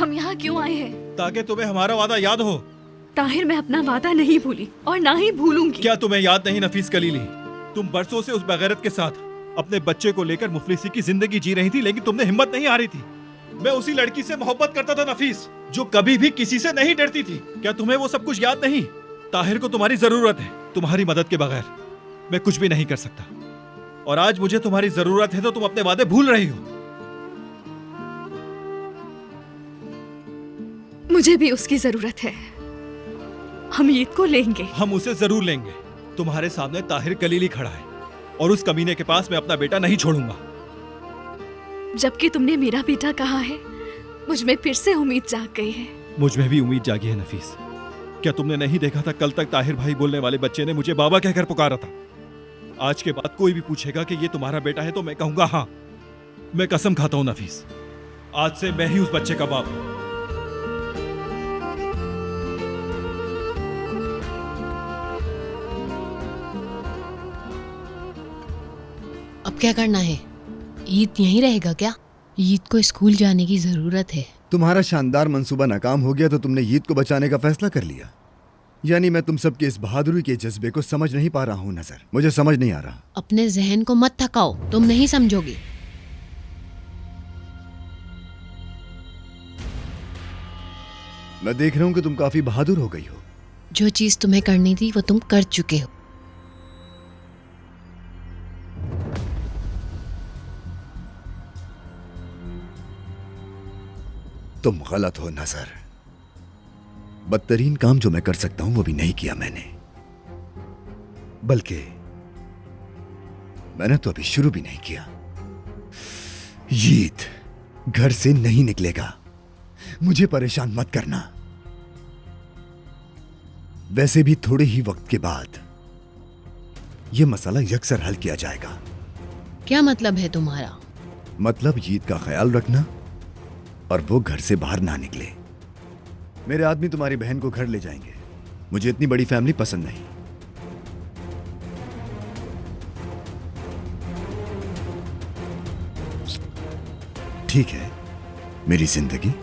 हम यहाँ क्यों आए हैं? ताकि तुम्हें हमारा वादा याद हो। ताहिर, मैं अपना वादा नहीं भूली और ना ही भूलूंगी। क्या तुम्हें याद नहीं नफीस कलीली, तुम बरसों से उस बेगैरत के साथ अपने बच्चे को लेकर मुफलिसी की जिंदगी जी रही थी, लेकिन तुमने हिम्मत नहीं हारी थी। मैं उसी लड़की से मोहब्बत करता था नफीस, जो कभी भी किसी से नहीं डरती थी। क्या तुम्हें वो सब कुछ याद नहीं? ताहिर को तुम्हारी जरूरत है, तुम्हारी मदद के बगैर मैं कुछ भी नहीं कर सकता। और आज मुझे तुम्हारी जरूरत है तो तुम अपने वादे भूल रही हो। मुझे भी उसकी जरूरत है। हम ईद को लेंगे। हम उसे जरूर लेंगे। तुम्हारे सामने ताहिर कलीली खड़ा है और उस कमीने के पास मैं अपना बेटा नहीं छोड़ूंगा। जबकि तुमने मेरा बेटा कहा है, मुझ में फिर से उम्मीद जाग गई है। मुझ में भी उम्मीद जागी है नफीस। क्या तुमने नहीं देखा था कल तक ताहिर भाई बोलने वाले बच्चे ने मुझे बाबा कहकर पुकारा था? आज के बाद कोई भी पूछेगा कि ये तुम्हारा बेटा है तो मैं कहूंगा हाँ। मैं कसम खाता हूं नफीस, आज से मैं ही उस बच्चे का बाप हूं। अब क्या करना है? ईद यहीं रहेगा क्या? ईद को स्कूल जाने की जरूरत है। तुम्हारा शानदार मंसूबा नाकाम हो गया तो तुमने ईद को बचाने का फैसला कर लिया। यानी मैं तुम सबके इस बहादुरी के जज्बे को समझ नहीं पा रहा हूँ नजर। मुझे समझ नहीं आ रहा। अपने जहन को मत थकाओ, तुम नहीं समझोगे। मैं देख रहा हूँ कि तुम काफी बहादुर हो गई हो। जो चीज तुम्हें करनी थी वो तुम कर चुके हो। तुम गलत हो नजर। बदतरीन काम जो मैं कर सकता हूं वो भी नहीं किया मैंने, बल्कि मैंने तो अभी शुरू भी नहीं किया। ईद घर से नहीं निकलेगा, मुझे परेशान मत करना। वैसे भी थोड़े ही वक्त के बाद यह मसला यकसर हल किया जाएगा। क्या मतलब है तुम्हारा? मतलब ईद का ख्याल रखना और वो घर से बाहर ना निकले। मेरे आदमी तुम्हारी बहन को घर ले जाएंगे। मुझे इतनी बड़ी फैमिली पसंद नहीं। ठीक है, मेरी जिंदगी